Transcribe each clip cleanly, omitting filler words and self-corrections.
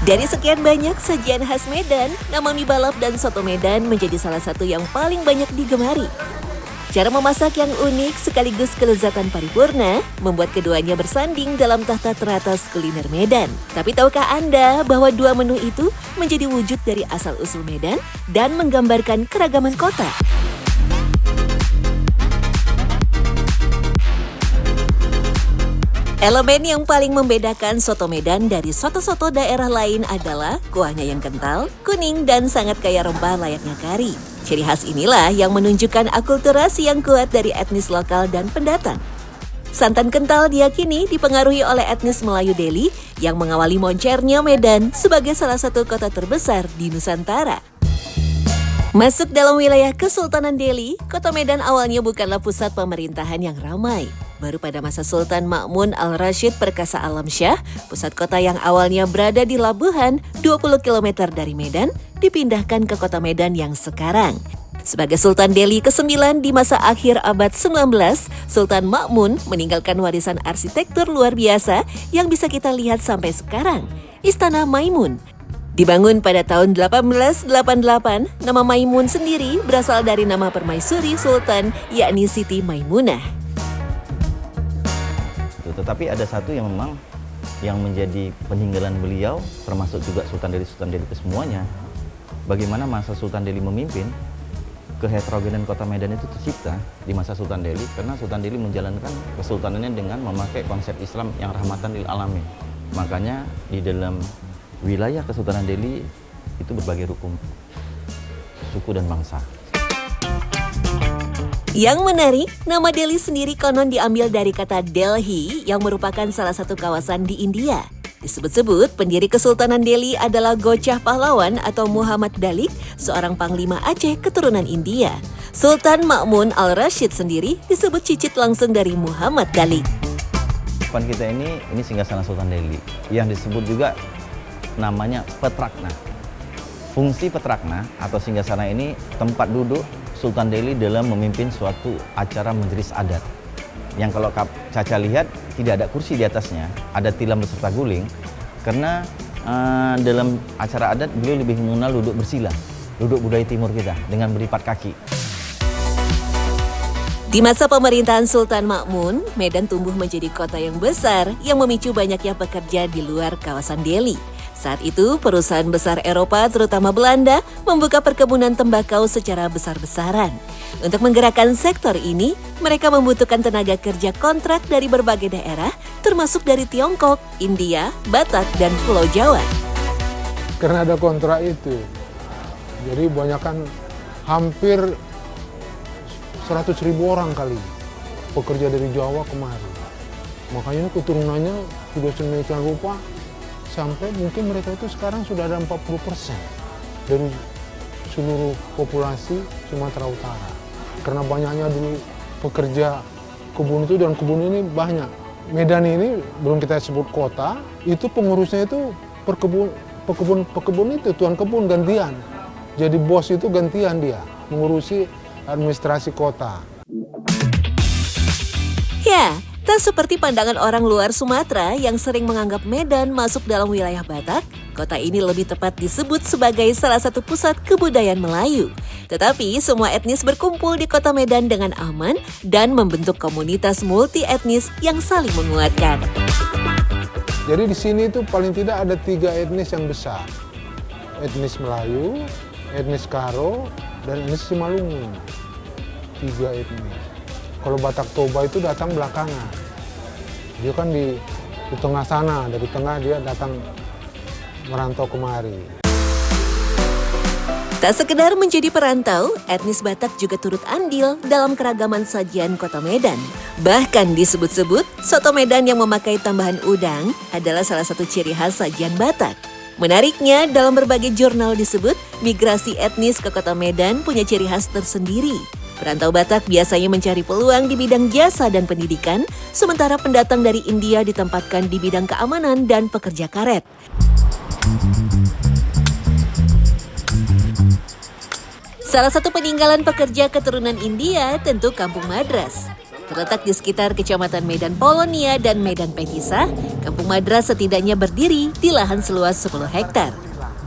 Dari sekian banyak sajian khas Medan, nama mie balap dan soto Medan menjadi salah satu yang paling banyak digemari. Cara memasak yang unik sekaligus kelezatan paripurna membuat keduanya bersanding dalam tahta teratas kuliner Medan. Tapi tahukah Anda bahwa dua menu itu menjadi wujud dari asal-usul Medan dan menggambarkan keragaman kota? Elemen yang paling membedakan soto Medan dari soto-soto daerah lain adalah kuahnya yang kental, kuning, dan sangat kaya rempah layaknya kari. Ciri khas inilah yang menunjukkan akulturasi yang kuat dari etnis lokal dan pendatang. Santan kental diyakini dipengaruhi oleh etnis Melayu Deli yang mengawali moncernya Medan sebagai salah satu kota terbesar di Nusantara. Masuk dalam wilayah Kesultanan Deli, kota Medan awalnya bukanlah pusat pemerintahan yang ramai. Baru pada masa Sultan Ma'mun Al-Rashid Perkasa Alamsyah, pusat kota yang awalnya berada di Labuhan, 20 km dari Medan, dipindahkan ke kota Medan yang sekarang. Sebagai Sultan Deli ke-9 di masa akhir abad 19, Sultan Ma'mun meninggalkan warisan arsitektur luar biasa yang bisa kita lihat sampai sekarang, Istana Maimun. Dibangun pada tahun 1888, nama Maimun sendiri berasal dari nama permaisuri Sultan, yakni Siti Maimunah. Tetapi ada satu yang memang yang menjadi peninggalan beliau, termasuk juga Sultan Deli kesemuanya. Bagaimana masa Sultan Deli memimpin, keheterogenan kota Medan itu tercipta di masa Sultan Deli, karena Sultan Deli menjalankan kesultanannya dengan memakai konsep Islam yang rahmatan lil alamin. Makanya di dalam wilayah Kesultanan Deli itu berbagai rukun suku dan bangsa. Yang menarik, nama Delhi sendiri konon diambil dari kata Delhi yang merupakan salah satu kawasan di India. Disebut-sebut, pendiri Kesultanan Deli adalah Gocah Pahlawan atau Muhammad Dalik, seorang panglima Aceh keturunan India. Sultan Ma'mun Al-Rashid sendiri disebut cicit langsung dari Muhammad Dalik. Depan kita ini singgasana Sultan Deli, yang disebut juga namanya Petrakna. Fungsi Petrakna atau singgasana ini tempat duduk Sultan Deli dalam memimpin suatu acara majelis adat. Yang kalau Caca lihat tidak ada kursi di atasnya, ada tilam beserta guling. Karena dalam acara adat beliau lebih mengenal duduk bersila, duduk budaya timur kita dengan beripat kaki. Di masa pemerintahan Sultan Ma'mun, Medan tumbuh menjadi kota yang besar yang memicu banyaknya pekerja di luar kawasan Deli. Saat itu, perusahaan besar Eropa, terutama Belanda, membuka perkebunan tembakau secara besar-besaran. Untuk menggerakkan sektor ini, mereka membutuhkan tenaga kerja kontrak dari berbagai daerah, termasuk dari Tiongkok, India, Batak, dan Pulau Jawa. Karena ada kontrak itu, jadi banyakkan hampir 100.000 orang kali pekerja dari Jawa kemari. Makanya keturunannya sudah sedemikian rupa, sampai mungkin mereka itu sekarang sudah ada 40% dari seluruh populasi Sumatera Utara. Karena banyaknya dulu pekerja kebun itu, dan kebun ini banyak. Medan ini belum kita sebut kota, itu pengurusnya itu pekebun itu, tuan kebun gantian. Jadi bos itu gantian dia, mengurusi administrasi kota. Ya, tak seperti pandangan orang luar Sumatera yang sering menganggap Medan masuk dalam wilayah Batak, kota ini lebih tepat disebut sebagai salah satu pusat kebudayaan Melayu. Tetapi semua etnis berkumpul di kota Medan dengan aman dan membentuk komunitas multi etnis yang saling menguatkan. Jadi di sini itu paling tidak ada 3 etnis yang besar. Etnis Melayu, etnis Karo, dan etnis Simalungun. 3 etnis. Kalau Batak Toba itu datang belakangan. Dia kan di tengah sana, dari tengah dia datang merantau kemari. Tak sekedar menjadi perantau, etnis Batak juga turut andil dalam keragaman sajian kota Medan. Bahkan disebut-sebut, soto Medan yang memakai tambahan udang adalah salah satu ciri khas sajian Batak. Menariknya, dalam berbagai jurnal disebut, migrasi etnis ke kota Medan punya ciri khas tersendiri. Perantau Batak biasanya mencari peluang di bidang jasa dan pendidikan, sementara pendatang dari India ditempatkan di bidang keamanan dan pekerja karet. Salah satu peninggalan pekerja keturunan India tentu Kampung Madras. Terletak di sekitar Kecamatan Medan Polonia dan Medan Petisa, Kampung Madras setidaknya berdiri di lahan seluas 10 hektar.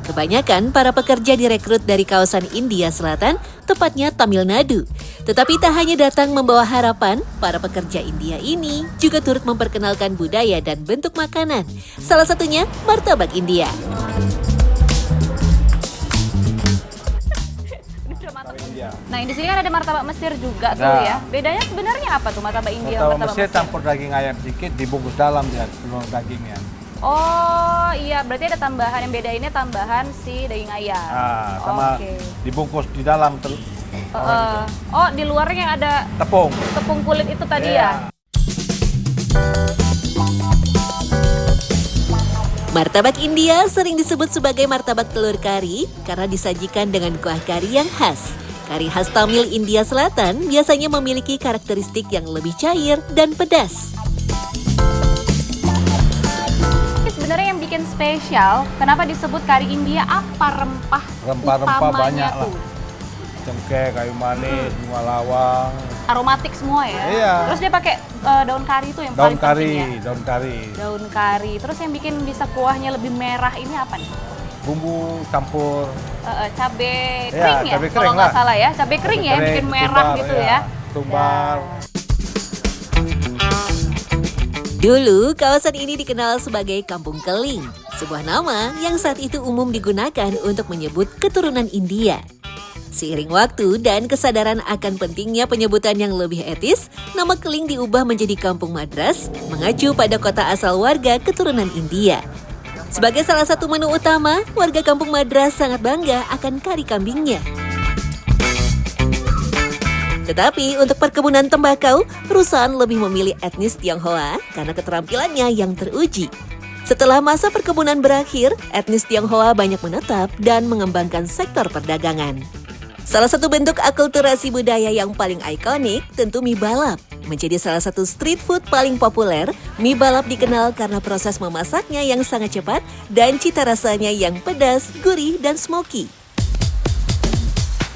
Kebanyakan para pekerja direkrut dari kawasan India Selatan, tepatnya Tamil Nadu. Tetapi tak hanya datang membawa harapan, para pekerja India ini juga turut memperkenalkan budaya dan bentuk makanan. Salah satunya martabak India. Nah, di sini kan ada martabak Mesir juga tuh Ada. ya. Bedanya sebenarnya apa tuh martabak India sama Martabak martabak Mesir Mesir? campur daging ayam sedikit, dibungkus dalam dia telur dagingnya. Oh iya, berarti ada tambahan, yang beda ini tambahan si daging ayam. Sama Oke. dibungkus di dalam Oh, di luarnya ada tepung. tepung kulit itu tadi Iya. ya? Martabak India sering disebut sebagai martabak telur kari karena disajikan dengan kuah kari yang khas. Kari khas Tamil India Selatan biasanya memiliki karakteristik yang lebih cair dan pedas. Sebenarnya yang bikin spesial, kenapa disebut kari India? Apa rempah Rempah-rempah utamanya banyak lah. tuh? Cengkeh, kayu manis, bunga lawang, Aromatik semua ya? Iya. Terus dia pakai daun kari itu yang daun paling penting kari, ya? daun kari. Daun kari. Terus yang bikin bisa kuahnya lebih merah ini apa nih? Bumbu campur. Cabe Iya, kering ya? cabe Kalau kering nggak lah. salah ya, cabe kering ya yang Kering, bikin merah ketumbar, gitu iya. ya? Ketumbar. Dulu, kawasan ini dikenal sebagai Kampung Keling, sebuah nama yang saat itu umum digunakan untuk menyebut keturunan India. Seiring waktu dan kesadaran akan pentingnya penyebutan yang lebih etis, nama Keling diubah menjadi Kampung Madras, mengacu pada kota asal warga keturunan India. Sebagai salah satu menu utama, warga Kampung Madras sangat bangga akan kari kambingnya. Tetapi untuk perkebunan tembakau, perusahaan lebih memilih etnis Tionghoa karena keterampilannya yang teruji. Setelah masa perkebunan berakhir, etnis Tionghoa banyak menetap dan mengembangkan sektor perdagangan. Salah satu bentuk akulturasi budaya yang paling ikonik tentu mie balap. Menjadi salah satu street food paling populer, mie balap dikenal karena proses memasaknya yang sangat cepat dan cita rasanya yang pedas, gurih, dan smoky.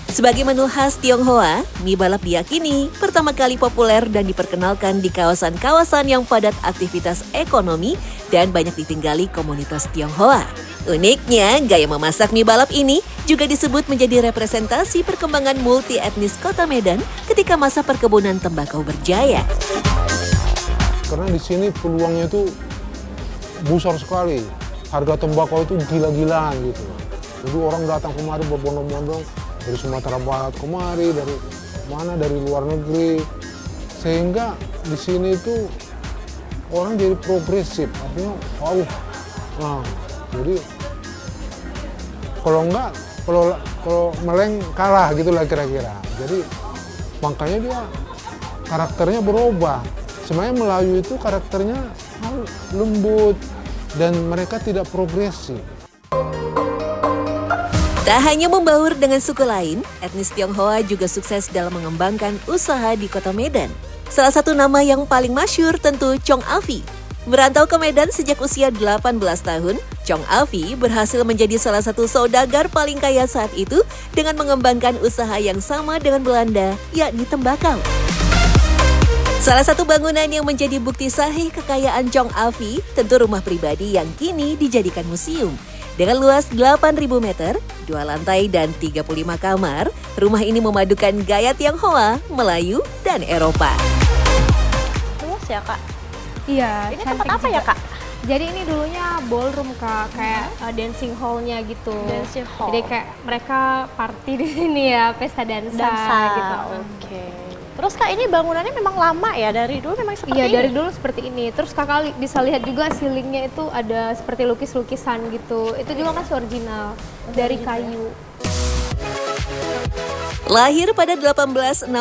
Sebagai menu khas Tionghoa, mie balap diyakini pertama kali populer dan diperkenalkan di kawasan-kawasan yang padat aktivitas ekonomi dan banyak ditinggali komunitas Tionghoa. Uniknya, gaya memasak mie balap ini juga disebut menjadi representasi perkembangan multi etnis kota Medan ketika masa perkebunan tembakau berjaya. Karena di sini peluangnya itu besar sekali. Harga tembakau itu gila-gilaan gitu. Jadi orang datang kemari berbondong-bondong dari Sumatera Barat kemari, dari mana, dari luar negeri. Sehingga di sini itu orang jadi progresif, artinya nah, jadi kalau enggak, kalau Meleng kalah gitulah kira-kira. Jadi makanya dia karakternya berubah. Sebenarnya Melayu itu karakternya lembut dan mereka tidak progresif. Tak hanya membaur dengan suku lain, etnis Tionghoa juga sukses dalam mengembangkan usaha di kota Medan. Salah satu nama yang paling masyhur tentu Chong Afi. Merantau ke Medan sejak usia 18 tahun, Chong Afi berhasil menjadi salah satu saudagar paling kaya saat itu dengan mengembangkan usaha yang sama dengan Belanda, yakni tembakau. Salah satu bangunan yang menjadi bukti sahih kekayaan Chong Afi tentu rumah pribadi yang kini dijadikan museum. Dengan luas 8.000 meter, 2 lantai dan 35 kamar, rumah ini memadukan gaya Tionghoa, Melayu, dan Eropa. Luas ya kak? Iya, Ini cantik tempat apa ya juga. kak? Jadi ini dulunya ballroom kak, kayak dancing hall-nya gitu. Dancing hall. Jadi kayak mereka party di sini ya, pesta dansa, gitu. Oke. Terus kak ini bangunannya memang lama ya? Dari dulu memang seperti Iya, ini? dari dulu seperti ini. Terus kakak bisa lihat juga ceilingnya itu ada seperti lukis-lukisan gitu. Itu juga masih original, dari kayu. Lahir pada 1860,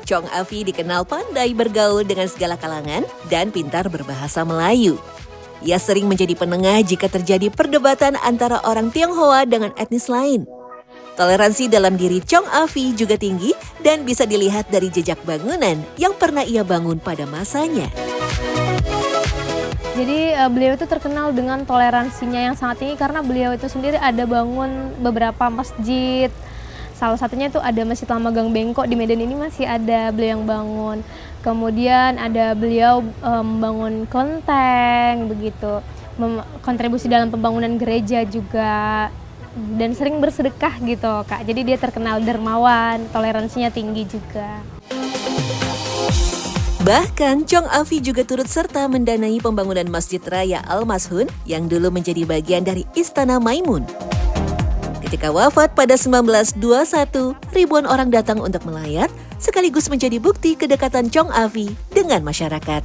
Chong Afi dikenal pandai bergaul dengan segala kalangan dan pintar berbahasa Melayu. Ia sering menjadi penengah jika terjadi perdebatan antara orang Tionghoa dengan etnis lain. Toleransi dalam diri Chong Afi juga tinggi dan bisa dilihat dari jejak bangunan yang pernah ia bangun pada masanya. Jadi beliau itu terkenal dengan toleransinya yang sangat tinggi karena beliau itu sendiri ada bangun beberapa masjid Salah satunya itu ada Masjid Lama Gang Bengkok di Medan ini masih ada beliau yang bangun. Kemudian ada beliau membangun kelenteng begitu, kontribusi dalam pembangunan gereja juga, dan sering bersedekah gitu Kak. Jadi dia terkenal dermawan, toleransinya tinggi juga. Bahkan Chong Afi juga turut serta mendanai pembangunan Masjid Raya Al-Mashun yang dulu menjadi bagian dari Istana Maimun. Ketika wafat pada 1921, ribuan orang datang untuk melayat sekaligus menjadi bukti kedekatan Chong Afi dengan masyarakat.